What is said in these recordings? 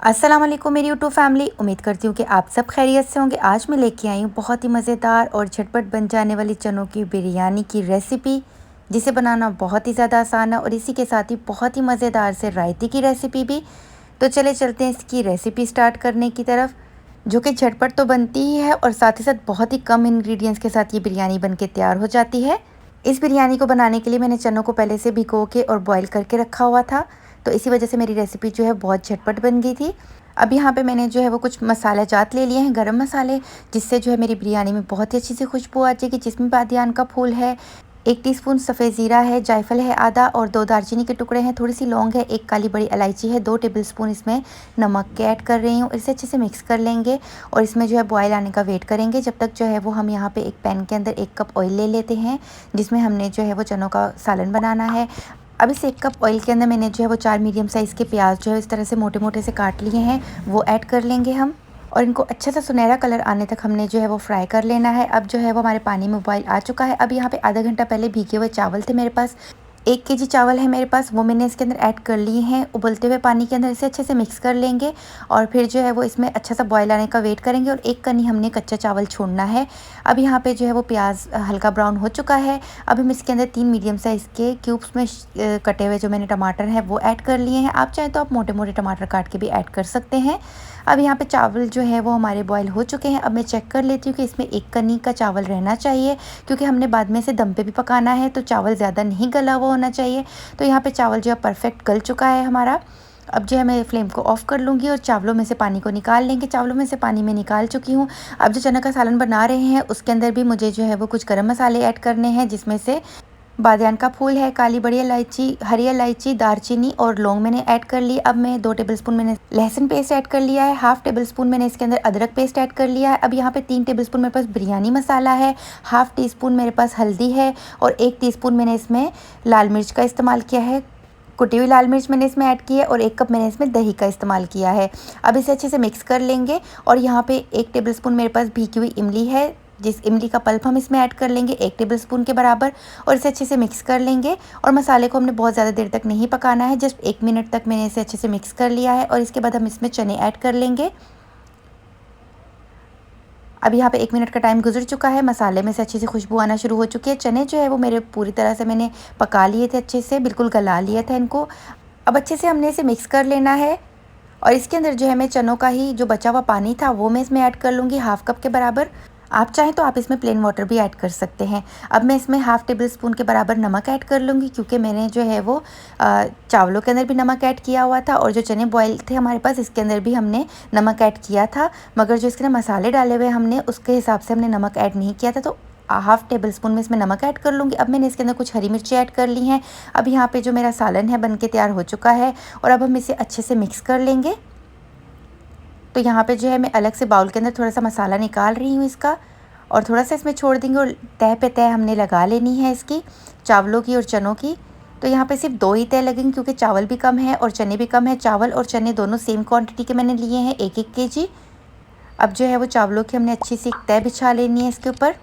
अस्सलाम वालेकुम मेरी यूट्यूब फैमिली। उम्मीद करती हूँ कि आप सब खैरियत से होंगे। आज मैं लेके आई हूँ बहुत ही मज़ेदार और झटपट बन जाने वाली चनों की बिरयानी की रेसिपी, जिसे बनाना बहुत ही ज़्यादा आसान है और इसी के साथ ही बहुत ही मज़ेदार से रायते की रेसिपी भी। तो चले चलते हैं इसकी रेसिपी स्टार्ट करने की तरफ, जो कि झटपट तो बनती ही है और साथ ही साथ बहुत ही कम इंग्रेडिएंट्स के साथ ये बिरयानी बन के तैयार हो जाती है। इस बिरयानी को बनाने के लिए मैंने चनों को पहले से भिगो के और बॉईल करके रखा हुआ था, तो इसी वजह से मेरी रेसिपी जो है बहुत झटपट बन गई थी। अब यहाँ पे मैंने जो है वो कुछ मसाला जात ले लिए हैं, गरम मसाले, जिससे जो है मेरी बिरयानी में बहुत ही अच्छी सी खुशबू आ जाएगी। जिसमें बादियान का फूल है, 1 टीस्पून सफ़ेद ज़ीरा है, जायफल है आधा और 2 दालचीनी के टुकड़े हैं, थोड़ी सी लौंग है, 1 काली बड़ी इलायची है, 2 टेबलस्पून इसमें नमक के ऐड कर रही हूँ। इसे अच्छे से मिक्स कर लेंगे और इसमें जो है बॉयल आने का वेट करेंगे। जब तक जो है वो हम यहाँ पे एक पैन के अंदर 1 कप ऑयल ले लेते हैं, जिसमें हमने जो है वो चनों का सालन बनाना है। अब इस 1 कप ऑयल के अंदर मैंने जो है वो 4 मीडियम साइज़ के प्याज जो है इस तरह से मोटे मोटे से काट लिए हैं, वो ऐड कर लेंगे हम। और इनको अच्छे से सुनहरा कलर आने तक हमने जो है वो फ्राई कर लेना है। अब जो है वो हमारे पानी में बॉयल आ चुका है। अब यहाँ पे आधा घंटा पहले भीगे हुए चावल थे मेरे पास, 1 केजी चावल है मेरे पास, वो मैंने इसके अंदर ऐड कर लिए हैं उबलते हुए पानी के अंदर। इसे अच्छे से मिक्स कर लेंगे और फिर जो है वो इसमें अच्छा सा बॉयल आने का वेट करेंगे और 1 कनी हमने कच्चा चावल छोड़ना है। अब यहाँ पे जो है वो प्याज हल्का ब्राउन हो चुका है। अब हम इसके अंदर 3 मीडियम साइज़ के क्यूब्स में कटे हुए जो मैंने टमाटर हैं वो ऐड कर लिए हैं। आप चाहें तो आप मोटे मोटे टमाटर काट के भी ऐड कर सकते हैं। अब यहाँ पे चावल जो है वो हमारे बॉयल हो चुके हैं। अब मैं चेक कर लेती हूँ कि इसमें 1 कनी का चावल रहना चाहिए, क्योंकि हमने बाद में से दम पे भी पकाना है, तो चावल ज़्यादा नहीं गला हुआ होना चाहिए। तो यहाँ पे चावल जो है परफेक्ट गल चुका है हमारा। अब जो है मैं फ्लेम को ऑफ़ कर लूँगी और चावलों में से पानी को निकाल लेंगे। चावलों में से पानी मैं निकाल चुकी हूँ। अब जो चना का सालन बना रहे हैं उसके अंदर भी मुझे जो है वो कुछ गरम मसाले ऐड करने हैं, जिसमें से बादियान का फूल है, काली बड़ी इलायची, हरी इलायची, दालचीनी और लौंग मैंने ऐड कर ली। अब मैं 2 टेबलस्पून मैंने लहसुन पेस्ट ऐड कर लिया है, हाफ़ टेबलस्पून मैंने इसके अंदर अदरक पेस्ट ऐड कर लिया है। अब यहाँ पे 3 टेबलस्पून मेरे पास बिरयानी मसाला है, हाफ़ टी स्पून मेरे पास हल्दी है और 1 टीस्पून मैंने इसमें लाल मिर्च का इस्तेमाल किया है। कुटी हुई लाल मिर्च मैंने इसमें ऐड की है और 1 कप मैंने इसमें दही का इस्तेमाल किया है। अब इसे अच्छे से मिक्स कर लेंगे और यहाँ पे 1 टेबलस्पून मेरे पास भीगी हुई इमली है, जिस इमली का पल्प हम इसमें ऐड कर लेंगे 1 टेबलस्पून के बराबर और इसे अच्छे से मिक्स कर लेंगे। और मसाले को हमने बहुत ज़्यादा देर तक नहीं पकाना है, जस्ट 1 मिनट तक मैंने इसे अच्छे से मिक्स कर लिया है और इसके बाद हम इसमें चने ऐड कर लेंगे। अब यहाँ पे 1 मिनट का टाइम गुजर चुका है, मसाले में से अच्छी सी खुशबू आना शुरू हो चुकी है। चने जो है वो मेरे पूरी तरह से मैंने पका लिए थे, अच्छे से बिल्कुल गला लिया था इनको। अब अच्छे से हमने इसे मिक्स कर लेना है और इसके अंदर जो है मैं चनों का ही जो बचा हुआ पानी था वो मैं इसमें ऐड कर लूँगी, हाफ़ कप के बराबर। आप चाहें तो आप इसमें प्लेन वाटर भी ऐड कर सकते हैं। अब मैं इसमें हाफ़ टेबल स्पून के बराबर नमक ऐड कर लूँगी, क्योंकि मैंने जो है वो चावलों के अंदर भी नमक ऐड किया हुआ था और जो चने बॉयल थे हमारे पास इसके अंदर भी हमने नमक ऐड किया था, मगर जो इसके अंदर मसाले डाले हुए हमने उसके हिसाब से हमने नमक ऐड नहीं किया था, तो हाफ़ टेबल स्पून में इसमें नमक ऐड कर लूँगी। अब मैंने इसके अंदर कुछ हरी मिर्ची ऐड कर ली हैं। अब यहाँ पे जो मेरा सालन है बन के तैयार हो चुका है और अब हम इसे अच्छे से मिक्स कर लेंगे। तो यहाँ पे जो है मैं अलग से बाउल के अंदर थोड़ा सा मसाला निकाल रही हूँ इसका और थोड़ा सा इसमें छोड़ देंगे और तह पे तह हमने लगा लेनी है इसकी, चावलों की और चनों की। तो यहाँ पे सिर्फ 2 ही तह लगेंगी, क्योंकि चावल भी कम है और चने भी कम है। चावल और चने दोनों सेम क्वांटिटी के मैंने लिए हैं, 1-1 केजी। अब जो है वो चावलों की हमने अच्छी सी एक तह बिछा लेनी है इसके ऊपर।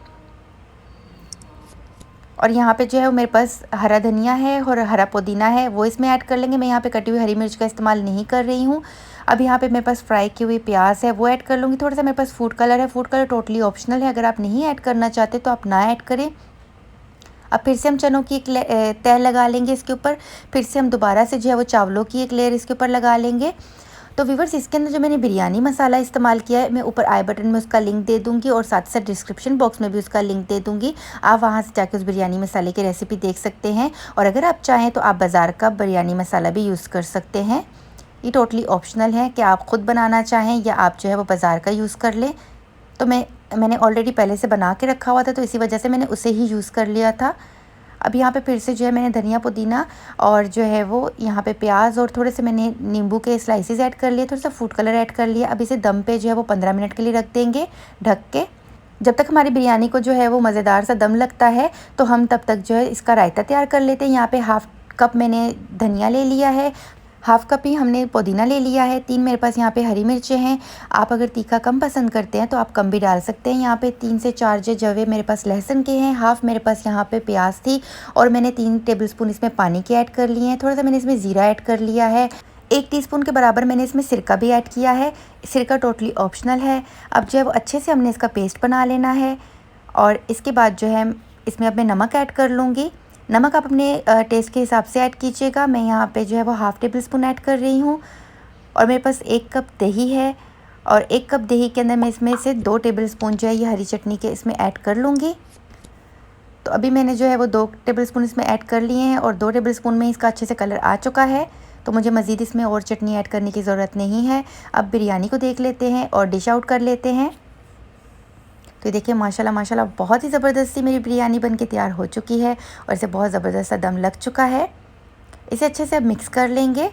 और यहाँ पे जो है वो मेरे पास हरा धनिया है और हरा पुदीना है, वो इसमें ऐड कर लेंगे। मैं यहाँ पे कटी हुई हरी मिर्च का इस्तेमाल नहीं कर रही हूँ। अब यहाँ पे मेरे पास फ्राई की हुई प्याज है, वो ऐड कर लूँगी। थोड़ा सा मेरे पास फूड कलर है, फूड कलर टोटली ऑप्शनल है, अगर आप नहीं ऐड करना चाहते तो आप ना ऐड करें। अब फिर से हम चनों की एक तह लगा लेंगे इसके ऊपर। फिर से हम दोबारा से जो है वो चावलों की एक लेयर इसके ऊपर लगा लेंगे। तो व्यूवर्स, इसके अंदर जो मैंने बिरयानी मसाला इस्तेमाल किया है, मैं ऊपर आई बटन में उसका लिंक दे दूंगी और साथ साथ डिस्क्रिप्शन बॉक्स में भी उसका लिंक दे दूंगी। आप वहां से जाके उस बिरयानी मसाले की रेसिपी देख सकते हैं और अगर आप चाहें तो आप बाज़ार का बिरयानी मसाला भी यूज़ कर सकते हैं। ये टोटली ऑप्शनल है कि आप ख़ुद बनाना चाहें या आप जो है वो बाज़ार का यूज़ कर लें। तो मैंने ऑलरेडी पहले से बना के रखा हुआ था, तो इसी वजह से मैंने उसे ही यूज़ कर लिया था। अब यहाँ पे फिर से जो है मैंने धनिया पुदीना और जो है वो यहाँ पे प्याज और थोड़े से मैंने नींबू के स्लाइसेस ऐड कर लिए, थोड़ा सा फूड कलर ऐड कर लिया। अब इसे दम पे जो है वो 15 मिनट के लिए रख देंगे ढक के। जब तक हमारी बिरयानी को जो है वो मज़ेदार सा दम लगता है, तो हम तब तक जो है इसका रायता तैयार कर लेते हैं। यहाँ पे हाफ़ कप मैंने धनिया ले लिया है, हाफ़ कप ही हमने पुदीना ले लिया है, 3 मेरे पास यहाँ पे हरी मिर्चें हैं। आप अगर तीखा कम पसंद करते हैं तो आप कम भी डाल सकते हैं। यहाँ पे 3 से 4 जो जवे मेरे पास लहसुन के हैं, हाफ़ मेरे पास यहाँ पे प्याज थी और मैंने 3 टेबलस्पून इसमें पानी के ऐड कर लिए हैं। थोड़ा सा मैंने इसमें ज़ीरा ऐड कर लिया है, 1 टीस्पून के बराबर मैंने इसमें सिरका भी ऐड किया है। सिरका टोटली ऑप्शनल है। अब जो है वो अच्छे से हमने इसका पेस्ट बना लेना है और इसके बाद जो है इसमें अब मैं नमक ऐड कर लूँगी। नमक आप अपने टेस्ट के हिसाब से ऐड कीजिएगा। मैं यहाँ पे जो है वो हाफ़ टेबल स्पून ऐड कर रही हूँ और मेरे पास 1 कप दही है और 1 कप दही के अंदर मैं इसमें से 2 टेबल स्पून जो है ये हरी चटनी के इसमें ऐड कर लूँगी। तो अभी मैंने जो है वो 2 टेबल स्पून इसमें ऐड कर लिए हैं और 2 टेबल स्पून में इसका अच्छे से कलर आ चुका है, तो मुझे मज़ीद इसमें और चटनी ऐड करने की ज़रूरत नहीं है। अब बिरयानी को देख लेते हैं और डिश आउट कर लेते हैं। तो देखिए माशाल्लाह माशाल्लाह बहुत ही ज़बरदस्त सी मेरी बिरयानी बनके तैयार हो चुकी है और इसे बहुत ज़बरदस्त सा दम लग चुका है। इसे अच्छे से अब मिक्स कर लेंगे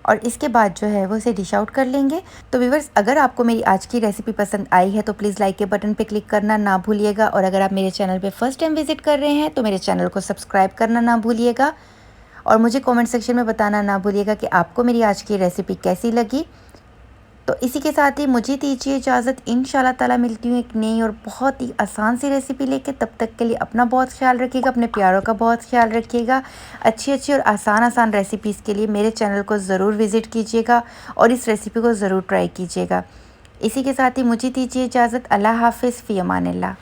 और इसके बाद जो है वो इसे डिश आउट कर लेंगे। तो व्यूअर्स, अगर आपको मेरी आज की रेसिपी पसंद आई है तो प्लीज़ लाइक के बटन पे क्लिक करना ना भूलिएगा और अगर आप मेरे चैनल पे फर्स्ट टाइम विज़िट कर रहे हैं तो मेरे चैनल को सब्सक्राइब करना ना भूलिएगा और मुझे कमेंट सेक्शन में बताना ना भूलिएगा कि आपको मेरी आज की रेसिपी कैसी लगी। तो इसी के साथ ही मुझे दीजिए इजाज़त। इंशाल्लाह ताला मिलती हूँ एक नई और बहुत ही आसान सी रेसिपी लेके। तब तक के लिए अपना बहुत ख्याल रखिएगा, अपने प्यारों का बहुत ख्याल रखिएगा। अच्छी और आसान रेसिपीज़ के लिए मेरे चैनल को ज़रूर विज़िट कीजिएगा और इस रेसिपी को ज़रूर ट्राई कीजिएगा। इसी के साथ ही मुझे दीजिए इजाज़त। अल्लाह हाफ़िज़, फ़ी अमानिल्लाह।